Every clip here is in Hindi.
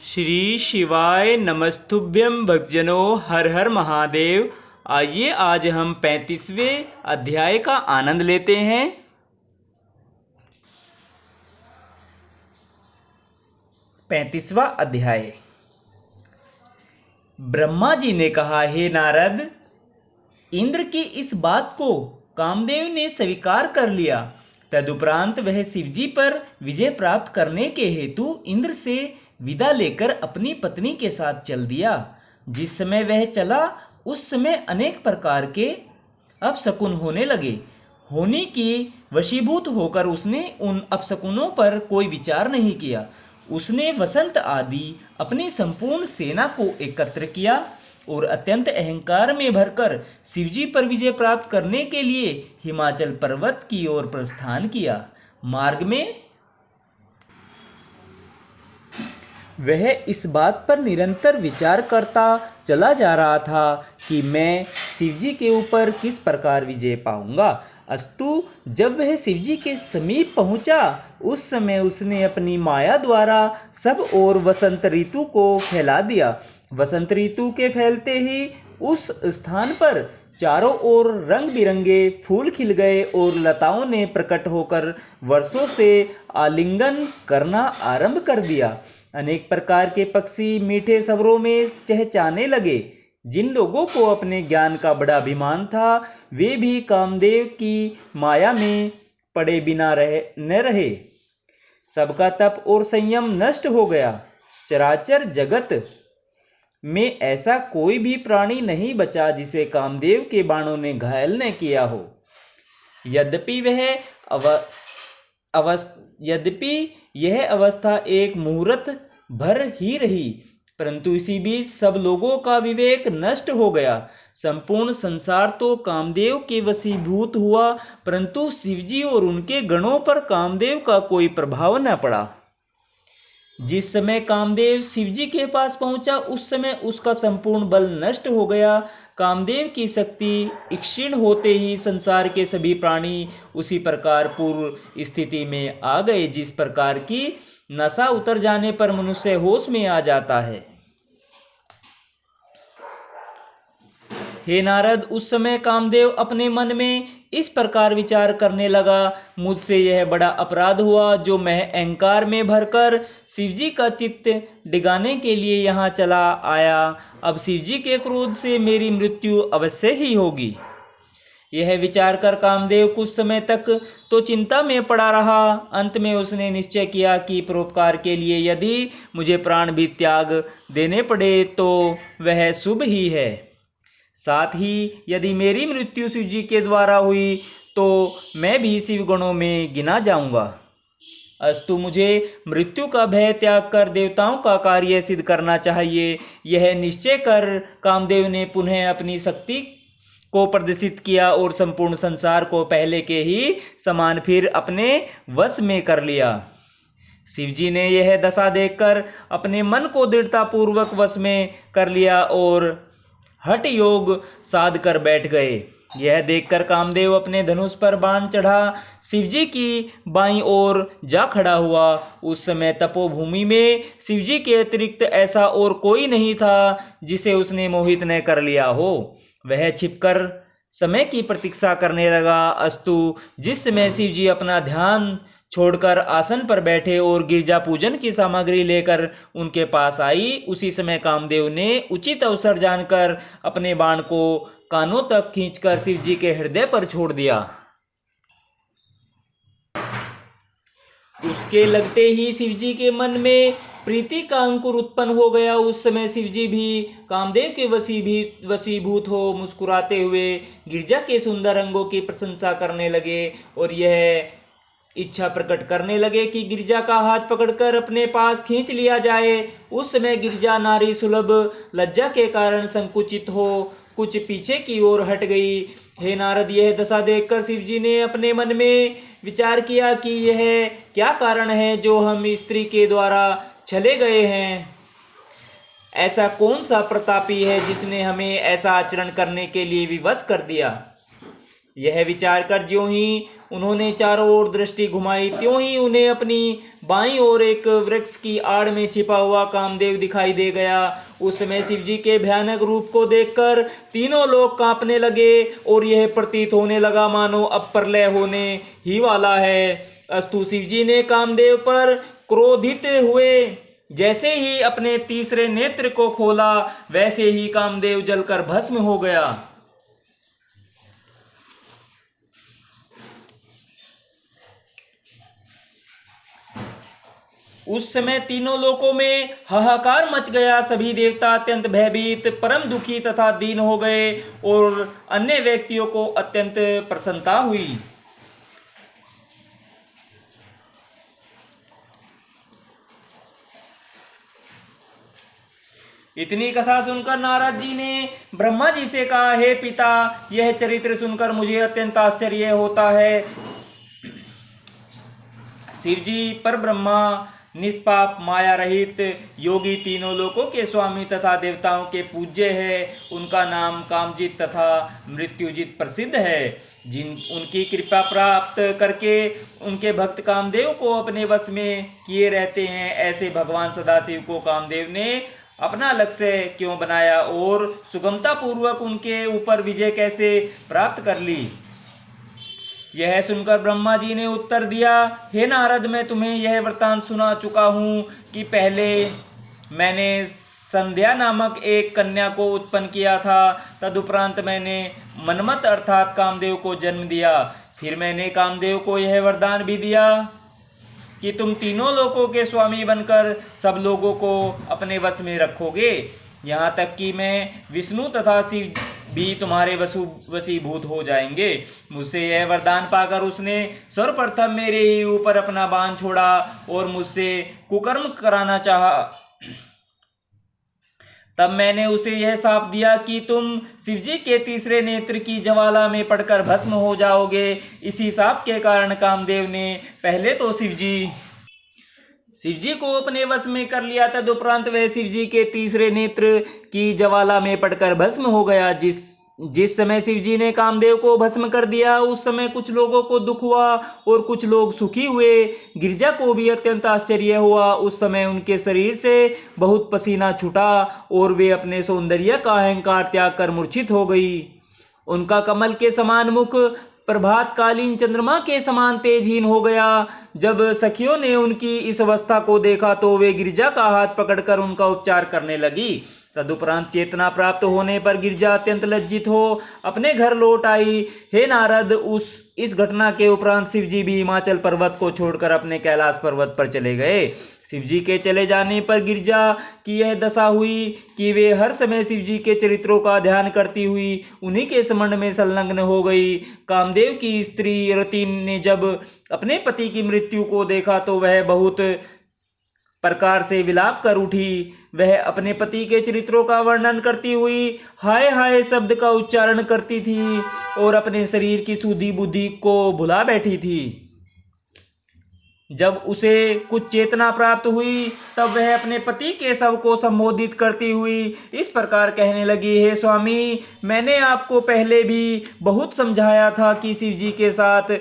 श्री शिवाय नमस्तुभ्यं भक्तजनों, हर हर महादेव। आइए आज हम 35वें अध्याय का आनंद लेते हैं। 35वां अध्याय। ब्रह्मा जी ने कहा, हे नारद, इंद्र की इस बात को कामदेव ने स्वीकार कर लिया। तदुपरांत वह शिवजी पर विजय प्राप्त करने के हेतु इंद्र से विदा लेकर अपनी पत्नी के साथ चल दिया। जिस समय वह चला उस समय अनेक प्रकार के अपशकुन होने लगे। होने की वशीभूत होकर उसने उन अपशकुनों पर कोई विचार नहीं किया। उसने वसंत आदि अपनी संपूर्ण सेना को एकत्र किया और अत्यंत अहंकार में भरकर शिवजी पर विजय प्राप्त करने के लिए हिमाचल पर्वत की ओर प्रस्थान किया। मार्ग में वह इस बात पर निरंतर विचार करता चला जा रहा था कि मैं शिवजी के ऊपर किस प्रकार विजय पाऊंगा। अस्तु, जब वह शिवजी के समीप पहुंचा उस समय उसने अपनी माया द्वारा सब ओर वसंत ऋतु को फैला दिया। वसंत ऋतु के फैलते ही उस स्थान पर चारों ओर रंग बिरंगे फूल खिल गए और लताओं ने प्रकट होकर वर्षों से आलिंगन करना आरंभ कर दिया। अनेक प्रकार के पक्षी मीठे स्वरों में चहचहाने लगे। जिन लोगों को अपने ज्ञान का बड़ा अभिमान था वे भी कामदेव की माया में पड़े बिना न रहे। सबका तप और संयम नष्ट हो गया। चराचर जगत में ऐसा कोई भी प्राणी नहीं बचा जिसे कामदेव के बाणों ने घायल न किया हो। यद्यपि यह अवस्था एक मुहूर्त भर ही रही, परंतु इसी बीच सब लोगों का विवेक नष्ट हो गया। संपूर्ण संसार तो कामदेव के वशीभूत हुआ, परंतु शिवजी और उनके गणों पर कामदेव का कोई प्रभाव न पड़ा। जिस समय कामदेव शिवजी के पास पहुंचा उस समय उसका संपूर्ण बल नष्ट हो गया। कामदेव की शक्ति क्षीण होते ही संसार के सभी प्राणी उसी प्रकार पूर्व स्थिति में आ गए जिस प्रकार की नशा उतर जाने पर मनुष्य होश में आ जाता है। हे नारद, उस समय कामदेव अपने मन में इस प्रकार विचार करने लगा, मुझसे यह बड़ा अपराध हुआ जो मैं अहंकार में भरकर शिवजी का चित्त डिगाने के लिए यहाँ चला आया। अब शिवजी के क्रोध से मेरी मृत्यु अवश्य ही होगी। यह विचार कर कामदेव कुछ समय तक तो चिंता में पड़ा रहा। अंत में उसने निश्चय किया कि परोपकार के लिए यदि मुझे प्राण भी त्याग देने पड़े तो वह शुभ ही है। साथ ही यदि मेरी मृत्यु शिवजी के द्वारा हुई तो मैं भी शिव गणों में गिना जाऊंगा। अस्तु, मुझे मृत्यु का भय त्याग कर देवताओं का कार्य सिद्ध करना चाहिए। यह निश्चय कर कामदेव ने पुनः अपनी शक्ति को प्रदर्शित किया और संपूर्ण संसार को पहले के ही समान फिर अपने वश में कर लिया। शिवजी ने यह दशा देखकर अपने मन को दृढ़ता पूर्वक वश में कर लिया और हठ योग साध कर बैठ गए। यह देखकर कामदेव अपने धनुष पर बाण चढ़ा शिवजी की बाईं ओर जा खड़ा हुआ। उस समय तपोभूमि में शिवजी के अतिरिक्त ऐसा और कोई नहीं था जिसे उसने मोहित न कर लिया हो। वह छिपकर समय की प्रतीक्षा करने लगा। अस्तु, जिस समय शिवजी अपना ध्यान छोड़कर आसन पर बैठे और गिरजा पूजन की सामग्री लेकर उनके पास आई, उसी समय कामदेव ने उचित अवसर जानकर अपने बाण को कानों तक खींचकर शिवजी के हृदय पर छोड़ दिया। उसके लगते ही शिवजी के मन में प्रीति का अंकुर उत्पन्न हो गया। उस समय शिवजी भी कामदेव के वशीभूत हो मुस्कुराते हुए गिरजा के सुंदर रंगों की प्रशंसा करने लगे और यह इच्छा प्रकट करने लगे कि गिरजा का हाथ पकड़कर अपने पास खींच लिया जाए। उस समय गिरजा नारी सुलभ लज्जा के कारण संकुचित हो कुछ पीछे की ओर हट गई। हे नारद, यह दशा देखकर शिवजी ने अपने मन में विचार किया कि यह क्या कारण है जो हम स्त्री के द्वारा चले गए हैं। ऐसा कौन सा प्रतापी है जिसने हमें ऐसा आचरण करने के लिए विवश कर दिया। यह विचार कर ज्यों ही उन्होंने चारों ओर दृष्टि घुमाई, त्यों ही उन्हें अपनी बाईं ओर एक वृक्ष की आड़ में छिपा हुआ कामदेव दिखाई दे गया। उस समय शिव जी के भयानक रूप को देखकर तीनों लोग कांपने लगे और यह प्रतीत होने लगा मानो अब प्रलय होने ही वाला है। अस्तु शिव जी ने कामदेव पर क्रोधित हुए जैसे ही अपने तीसरे नेत्र को खोला, वैसे ही कामदेव जलकर भस्म हो गया। उस समय तीनों लोकों में हाहाकार मच गया। सभी देवता अत्यंत भयभीत, परम दुखी तथा दीन हो गए और अन्य व्यक्तियों को अत्यंत प्रसन्नता हुई। इतनी कथा सुनकर नारद जी ने ब्रह्मा जी से कहा, हे पिता, यह चरित्र सुनकर मुझे अत्यंत आश्चर्य होता है। शिव जी पर ब्रह्मा, निष्पाप, माया रहित योगी, तीनों लोकों के स्वामी तथा देवताओं के पूज्य है। उनका नाम कामजित तथा मृत्युजित प्रसिद्ध है। जिन उनकी कृपा प्राप्त करके उनके भक्त कामदेव को अपने वश में किए रहते हैं, ऐसे भगवान सदाशिव को कामदेव ने अपना लक्ष्य क्यों बनाया और सुगमता पूर्वक उनके ऊपर विजय कैसे प्राप्त कर ली। यह सुनकर ब्रह्मा जी ने उत्तर दिया, हे नारद, मैं तुम्हें यह वृत्तांत सुना चुका हूँ कि पहले मैंने संध्या नामक एक कन्या को उत्पन्न किया था। तदुपरांत मैंने मनमत अर्थात कामदेव को जन्म दिया। फिर मैंने कामदेव को यह वरदान भी दिया कि तुम तीनों लोकों के स्वामी बनकर सब लोगों को अपने वश में रखोगे, यहाँ तक कि मैं विष्णु तथा शिव भी तुम्हारे वशीभूत हो जाएंगे। मुझसे यह वरदान पाकर उसने सर्वप्रथम मेरे ही ऊपर अपना बाण छोड़ा और मुझसे कुकर्म कराना चाहा। तब मैंने उसे यह शाप दिया कि तुम शिवजी के तीसरे नेत्र की ज्वाला में पड़कर भस्म हो जाओगे। इसी शाप के कारण कामदेव ने पहले तो शिवजी को अपने वश में कर लिया, तदुपरांत वह शिवजी के तीसरे नेत्र की ज्वाला में पड़कर भस्म हो गया। जिस समय शिवजी ने कामदेव को भस्म कर दिया, उस समय कुछ लोगों को दुख हुआ और कुछ लोग सुखी हुए। गिरिजा को भी अत्यंत आश्चर्य हुआ। उस समय उनके शरीर से बहुत पसीना छूटा और वे अपने सौंदर्य का अहंकार त्याग कर मूर्छित हो गई। उनका कमल के समान मुख प्रभातकालीन चंद्रमा के समान तेजहीन हो गया। जब सखियों ने उनकी इस अवस्था को देखा तो वे गिरिजा का हाथ पकड़कर उनका उपचार करने लगी। तदुपरांत चेतना प्राप्त होने पर गिरिजा अत्यंत लज्जित हो अपने घर लौट आई। हे नारद, इस घटना के उपरांत शिवजी भी हिमाचल पर्वत को छोड़कर अपने कैलाश पर्वत पर चले गए। शिवजी के चले जाने पर गिरिजा की यह दशा हुई कि वे हर समय शिवजी के चरित्रों का ध्यान करती हुई उन्हीं के स्मरण में संलग्न हो गई। कामदेव की स्त्री रति ने जब अपने पति की मृत्यु को देखा तो वह बहुत प्रकार से विलाप कर उठी। वह अपने पति के चरित्रों का वर्णन करती हुई हाय हाय शब्द का उच्चारण करती थी और अपने शरीर की सुधि बुद्धि को भुला बैठी थी। जब उसे कुछ चेतना प्राप्त हुई तब वह अपने पति के शव को संबोधित करती हुई इस प्रकार कहने लगी, हे स्वामी, मैंने आपको पहले भी बहुत समझाया था कि शिवजी के साथ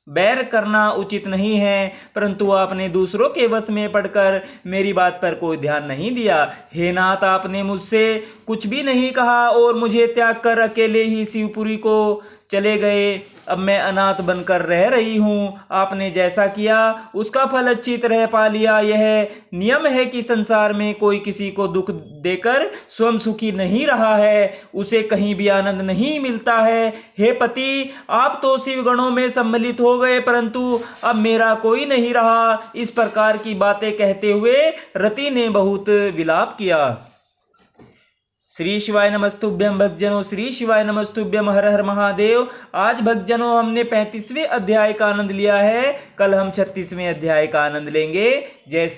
बैर करना उचित नहीं है, परंतु आपने दूसरों के वश में पड़कर मेरी बात पर कोई ध्यान नहीं दिया। हे नाथ, आपने मुझसे कुछ भी नहीं कहा और मुझे त्याग कर अकेले ही शिवपुरी को चले गए। अब मैं अनाथ बनकर रह रही हूँ। आपने जैसा किया उसका फल अच्छी तरह पा लिया। यह नियम है कि संसार में कोई किसी को दुख देकर स्वयं सुखी नहीं रहा है, उसे कहीं भी आनंद नहीं मिलता है। हे पति, आप तो शिव गणों में सम्मिलित हो गए, परंतु अब मेरा कोई नहीं रहा। इस प्रकार की बातें कहते हुए रति ने बहुत विलाप किया। श्री शिवाय नमस्तुभ्यम भक्तजनों, श्री शिवाय नमस्तुभ्यम, हर हर महादेव। आज भक्तजनों हमने 35वें अध्याय का आनंद लिया है। कल हम 36वें अध्याय का आनंद लेंगे। जय